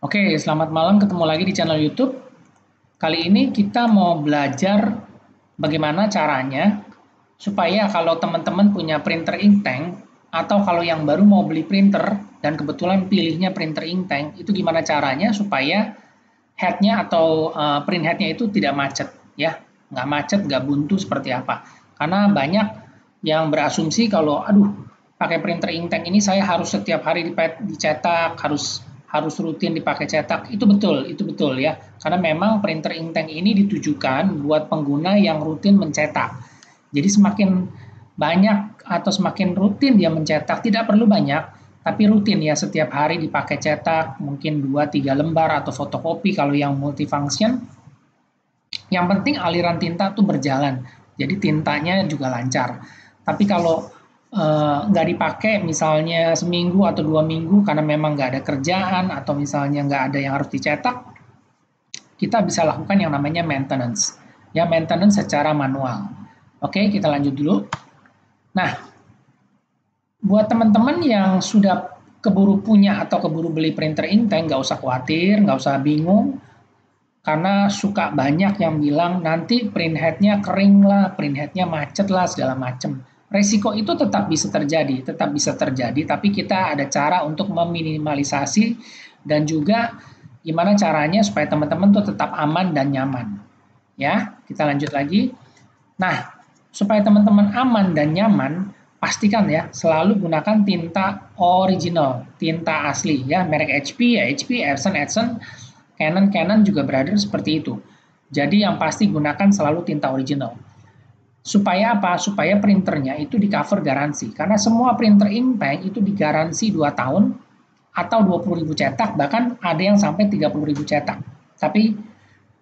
Oke, selamat malam. Ketemu lagi di channel YouTube. Kali ini kita mau belajar bagaimana caranya supaya kalau teman-teman punya printer inktank atau kalau yang baru mau beli printer dan kebetulan pilihnya printer inktank, itu gimana caranya supaya headnya atau print headnya itu tidak macet, ya, nggak macet, nggak buntu seperti apa. Karena banyak yang berasumsi kalau, aduh, pakai printer inktank ini saya harus setiap hari dicetak, harus harus rutin dipakai cetak. Itu betul ya. Karena memang printer inktank ini ditujukan buat pengguna yang rutin mencetak. Jadi semakin banyak atau semakin rutin dia mencetak, tidak perlu banyak, tapi rutin ya, setiap hari dipakai cetak, mungkin 2-3 lembar atau fotokopi kalau yang multifunction. Yang penting aliran tinta tuh berjalan, jadi tintanya juga lancar. Tapi kalau nggak dipakai misalnya seminggu atau 2 minggu karena memang nggak ada kerjaan atau misalnya nggak ada yang harus dicetak, kita bisa lakukan yang namanya maintenance. Ya, maintenance secara manual. Oke, kita lanjut dulu. Nah, buat teman-teman yang sudah keburu punya atau keburu beli printer inktank, nggak usah khawatir, nggak usah bingung, karena suka banyak yang bilang nanti print headnya kering lah, print headnya macet lah, segala macam. Resiko itu tetap bisa terjadi, tapi kita ada cara untuk meminimalisasi dan juga gimana caranya supaya teman-teman tuh tetap aman dan nyaman. Ya, kita lanjut lagi. Nah, supaya teman-teman aman dan nyaman, pastikan ya selalu gunakan tinta original, tinta asli ya, merek HP ya HP, Epson, Canon juga berada seperti itu. Jadi yang pasti gunakan selalu tinta original. Supaya apa? Supaya printernya itu di cover garansi. Karena semua printer inktank itu digaransi 2 tahun atau 20.000 cetak, bahkan ada yang sampai 30.000 cetak. Tapi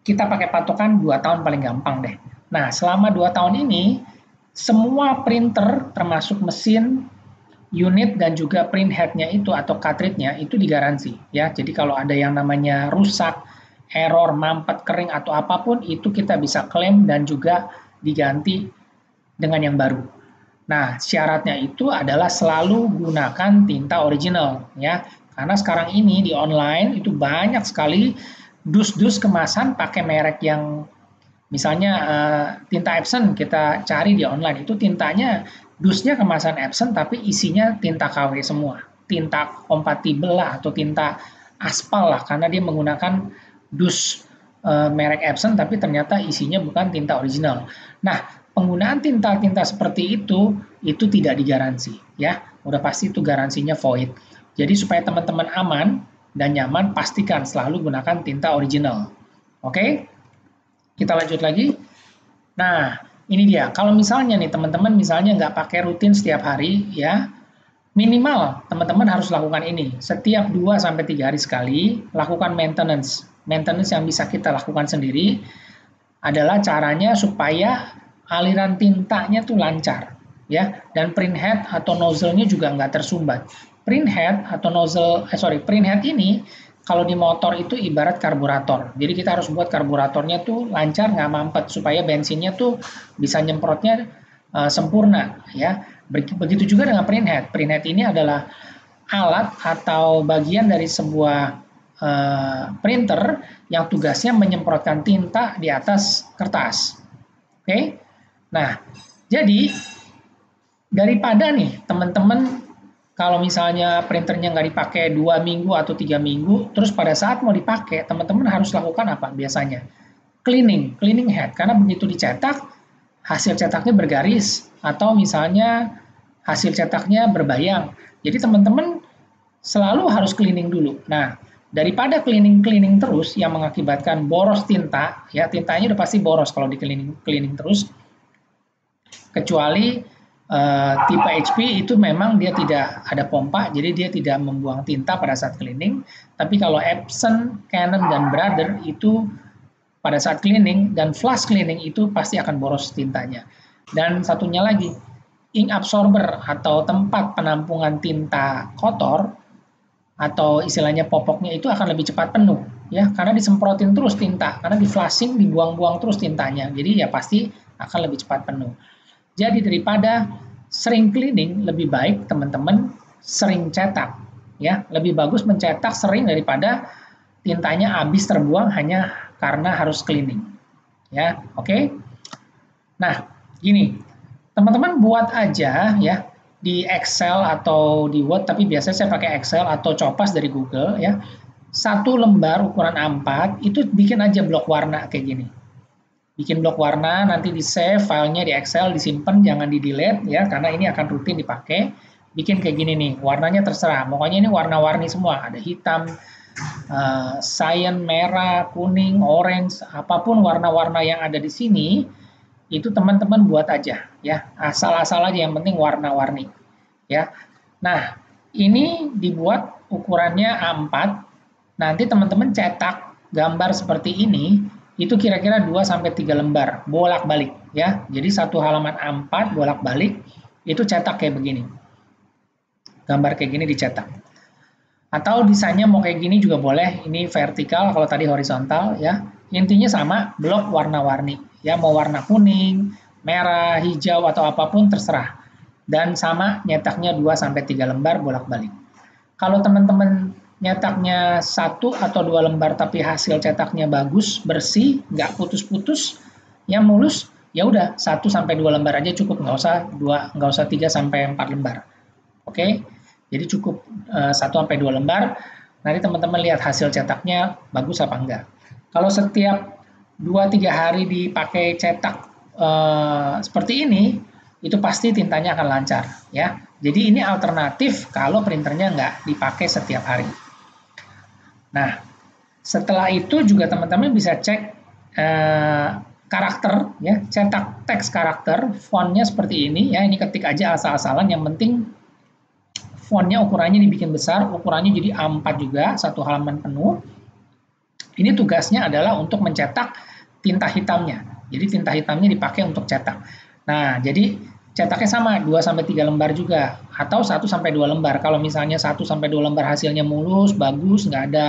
kita pakai patokan 2 tahun paling gampang deh. Nah, selama 2 tahun ini, semua printer termasuk mesin, unit, dan juga print head-nya itu atau cartridge-nya itu digaransi. Ya, jadi kalau ada yang namanya rusak, error, mampet, kering, atau apapun, itu kita bisa klaim dan juga diganti dengan yang baru. Nah, syaratnya itu adalah selalu gunakan tinta original. Ya, karena sekarang ini di online itu banyak sekali dus-dus kemasan pakai merek yang misalnya tinta Epson kita cari di online itu tintanya dusnya kemasan Epson tapi isinya tinta KW semua, tinta kompatibel lah atau tinta aspal lah karena dia menggunakan dus merek Epson tapi ternyata isinya bukan tinta original. Nah, penggunaan tinta-tinta seperti itu tidak digaransi ya, udah pasti itu garansinya void. Jadi supaya teman-teman aman dan nyaman, pastikan selalu gunakan tinta original. Oke, kita lanjut lagi. Nah, ini dia. Kalau misalnya nih teman-teman misalnya nggak pakai rutin setiap hari ya, minimal teman-teman harus lakukan ini. Setiap 2-3 hari sekali, lakukan maintenance. Maintenance yang bisa kita lakukan sendiri adalah caranya supaya aliran tintanya tuh lancar ya, dan print head atau nozzle-nya juga nggak tersumbat. Print head ini kalau di motor itu ibarat karburator. Jadi kita harus buat karburatornya tuh lancar, nggak mampet, supaya bensinnya tuh bisa nyemprotnya sempurna. Ya, begitu juga dengan print head. Print head ini adalah alat atau bagian dari sebuah printer yang tugasnya menyemprotkan tinta di atas kertas. Oke, nah jadi daripada nih teman-teman kalau misalnya printernya nggak dipakai 2 minggu atau 3 minggu, terus pada saat mau dipakai, teman-teman harus lakukan apa biasanya? Cleaning head, karena begitu dicetak, hasil cetaknya bergaris, atau misalnya hasil cetaknya berbayang. Jadi teman-teman selalu harus cleaning dulu. Nah, daripada cleaning terus yang mengakibatkan boros tinta, ya tintanya udah pasti boros kalau di cleaning terus, kecuali tipe HP itu memang dia tidak ada pompa, jadi dia tidak membuang tinta pada saat cleaning. Tapi kalau Epson, Canon, dan Brother itu pada saat cleaning dan flash cleaning itu pasti akan boros tintanya. Dan satunya lagi, ink absorber atau tempat penampungan tinta kotor atau istilahnya popoknya itu akan lebih cepat penuh ya, karena disemprotin terus tinta, karena di flashing dibuang-buang terus tintanya, jadi ya pasti akan lebih cepat penuh. Jadi daripada sering cleaning, lebih baik teman-teman sering cetak. Ya, lebih bagus mencetak sering daripada tintanya habis terbuang hanya karena harus cleaning. Ya, oke. Nah, gini, teman-teman buat aja ya di Excel atau di Word, tapi biasanya saya pakai Excel atau copas dari Google ya. Satu lembar ukuran A4 itu bikin aja blok warna kayak gini. Bikin blok warna, nanti di save filenya di Excel, disimpan, jangan di delete ya, karena ini akan rutin dipakai. Bikin kayak gini nih, warnanya terserah. Pokoknya ini warna-warni semua, ada hitam, cyan, merah, kuning, orange, apapun warna-warna yang ada di sini, itu teman-teman buat aja ya, asal-asal aja, yang penting warna-warni ya. Nah, ini dibuat ukurannya A4. Nanti teman-teman cetak gambar seperti ini, itu kira-kira 2-3 lembar, bolak-balik ya. Jadi satu halaman A4 bolak-balik, itu cetak kayak begini. Gambar kayak gini dicetak. Atau desainnya mau kayak gini juga boleh, ini vertikal, kalau tadi horizontal ya. Intinya sama, blok warna-warni. Ya, mau warna kuning, merah, hijau, atau apapun terserah. Dan sama, nyetaknya 2-3 lembar bolak-balik. Kalau teman-teman nyetaknya 1 atau 2 lembar tapi hasil cetaknya bagus, bersih, nggak putus-putus, yang mulus, ya udah 1-2 lembar aja cukup, nggak usah 3-4 lembar. Oke, jadi cukup 1-2 lembar. Nanti teman-teman lihat hasil cetaknya bagus apa enggak. Kalau setiap 2-3 hari dipakai cetak seperti ini, itu pasti tintanya akan lancar ya. Jadi ini alternatif kalau printernya nggak dipakai setiap hari. Nah, setelah itu juga teman-teman bisa cek karakter ya, cetak teks karakter, fontnya seperti ini ya. Ini ketik aja asal-asalan, yang penting fontnya ukurannya dibikin besar, ukurannya jadi A4 juga, satu halaman penuh. Ini tugasnya adalah untuk mencetak tinta hitamnya. Jadi tinta hitamnya dipakai untuk cetak. Nah, jadi cetaknya sama, 2-3 lembar juga, atau 1-2 lembar. Kalau misalnya 1-2 lembar hasilnya mulus, bagus, nggak ada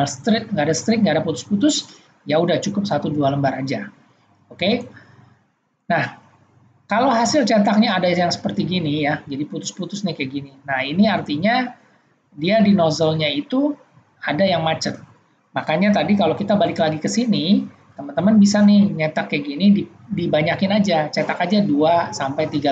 streak, nggak ada putus-putus, ya udah cukup 1-2 lembar aja. Oke. Nah, kalau hasil cetaknya ada yang seperti gini ya, jadi putus-putus nih kayak gini. Nah, ini artinya dia di nozzle-nya itu ada yang macet. Makanya tadi kalau kita balik lagi ke sini, teman-teman bisa nih nyetak kayak gini, dibanyakin aja, cetak aja 2-3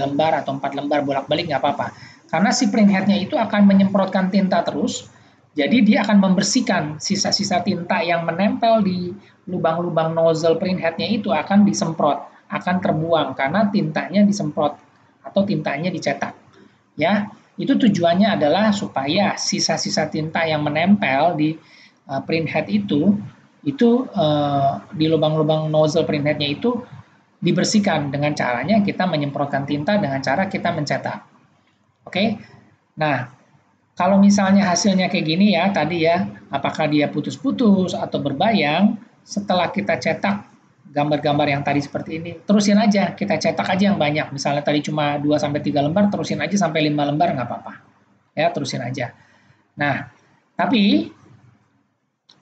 lembar atau 4 lembar bolak-balik nggak apa-apa. Karena si printhead-nya itu akan menyemprotkan tinta terus, jadi dia akan membersihkan sisa-sisa tinta yang menempel di lubang-lubang nozzle printhead-nya itu akan disemprot, akan terbuang karena tintanya disemprot atau tintanya dicetak. Ya, itu tujuannya adalah supaya sisa-sisa tinta yang menempel di printhead itu di lubang-lubang nozzle printhead-nya itu dibersihkan dengan caranya kita menyemprotkan tinta dengan cara kita mencetak. Oke. Nah, kalau misalnya hasilnya kayak gini ya, tadi ya, apakah dia putus-putus atau berbayang, setelah kita cetak gambar-gambar yang tadi seperti ini, terusin aja, kita cetak aja yang banyak. Misalnya tadi cuma 2-3 lembar, terusin aja sampai 5 lembar, nggak apa-apa. Ya, terusin aja. Nah, tapi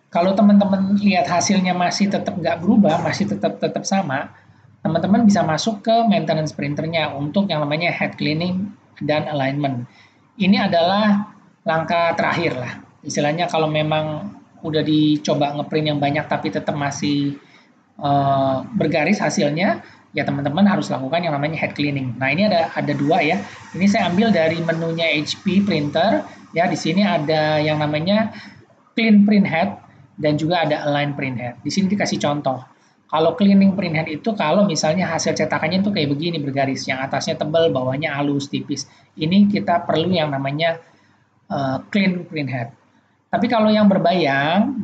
kalau teman-teman lihat hasilnya masih tetap nggak berubah, masih tetap sama, teman-teman bisa masuk ke maintenance printernya untuk yang namanya head cleaning dan alignment. Ini adalah langkah terakhir lah. Istilahnya kalau memang udah dicoba ngeprint yang banyak tapi tetap masih bergaris hasilnya, ya teman-teman harus lakukan yang namanya head cleaning. Nah, ini ada dua ya. Ini saya ambil dari menunya HP printer. Ya, di sini ada yang namanya clean print head dan juga ada align print head. Di sini dikasih contoh. Kalau cleaning print head itu kalau misalnya hasil cetakannya itu kayak begini bergaris, yang atasnya tebal, bawahnya halus, tipis. Ini kita perlu yang namanya clean print head. Tapi kalau yang berbayang,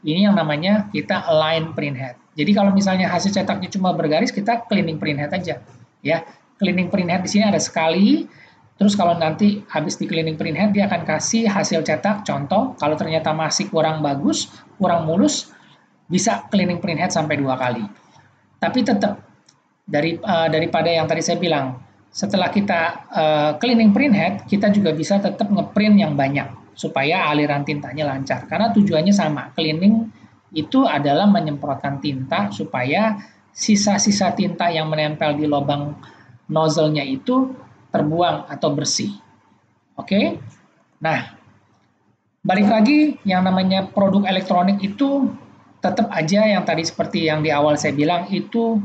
ini yang namanya kita align print head. Jadi kalau misalnya hasil cetaknya cuma bergaris, kita cleaning print head aja. Ya, cleaning print head di sini ada sekali. Terus kalau nanti habis di cleaning print head, dia akan kasih hasil cetak, contoh, kalau ternyata masih kurang bagus, kurang mulus, bisa cleaning print head sampai 2 kali. Tapi tetap, daripada yang tadi saya bilang, setelah kita cleaning print head, kita juga bisa tetap ngeprint yang banyak, supaya aliran tintanya lancar. Karena tujuannya sama, cleaning itu adalah menyemprotkan tinta, supaya sisa-sisa tinta yang menempel di lubang nozzle-nya itu terbuang atau bersih. Oke? Nah, Balik lagi, yang namanya produk elektronik itu tetap aja yang tadi seperti yang di awal saya bilang itu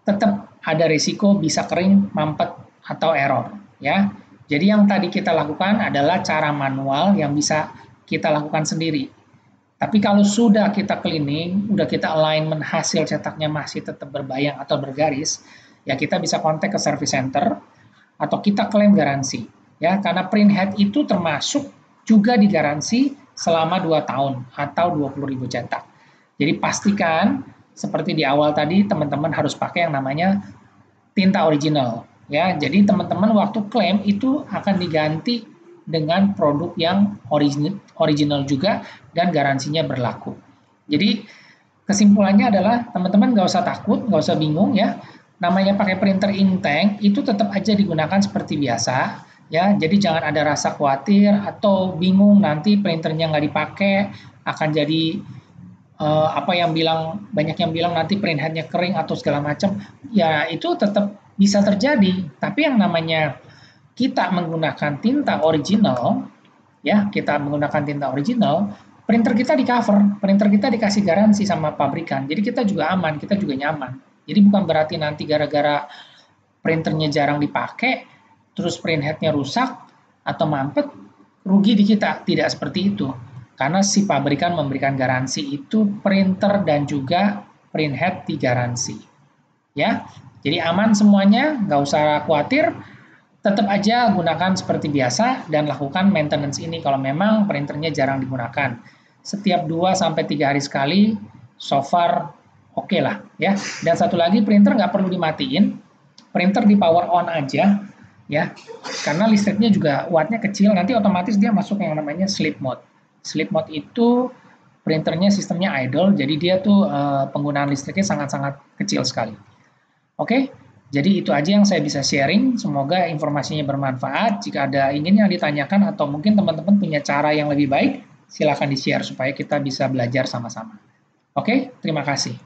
tetap ada risiko bisa kering, mampet, atau error. Ya, jadi yang tadi kita lakukan adalah cara manual yang bisa kita lakukan sendiri. Tapi kalau sudah kita cleaning, udah kita alignment hasil cetaknya masih tetap berbayang atau bergaris, ya kita bisa kontak ke service center atau kita klaim garansi. Ya, karena print head itu termasuk juga digaransi selama 2 tahun atau 20.000 cetak. Jadi pastikan seperti di awal tadi teman-teman harus pakai yang namanya tinta original. Ya, jadi teman-teman waktu klaim itu akan diganti dengan produk yang original juga dan garansinya berlaku. Jadi kesimpulannya adalah teman-teman nggak usah takut, nggak usah bingung ya. Namanya pakai printer inktank itu tetap aja digunakan seperti biasa ya. Jadi jangan ada rasa khawatir atau bingung nanti printernya nggak dipakai akan jadi apa yang bilang banyak yang bilang nanti print headnya kering atau segala macam. Ya itu tetap bisa terjadi. Tapi yang namanya kita menggunakan tinta original, ya kita menggunakan tinta original, printer kita di cover, printer kita dikasih garansi sama pabrikan, jadi kita juga aman, kita juga nyaman. Jadi bukan berarti nanti gara-gara printernya jarang dipakai, terus print headnya rusak atau mampet, rugi di kita, tidak seperti itu. Karena si pabrikan memberikan garansi itu printer dan juga print head digaransi. Ya, jadi aman semuanya, nggak usah khawatir, tetap aja gunakan seperti biasa dan lakukan maintenance ini kalau memang printernya jarang digunakan. Setiap 2-3 hari sekali, so far oke lah ya. Dan satu lagi, printer nggak perlu dimatiin, printer di power on aja ya, karena listriknya juga wattnya kecil, nanti otomatis dia masuk yang namanya sleep mode. Sleep mode itu printernya sistemnya idle, jadi dia tuh penggunaan listriknya sangat-sangat kecil sekali. Oke, jadi itu aja yang saya bisa sharing. Semoga informasinya bermanfaat. Jika ada ingin yang ditanyakan atau mungkin teman-teman punya cara yang lebih baik, silakan di-share supaya kita bisa belajar sama-sama. Oke, terima kasih.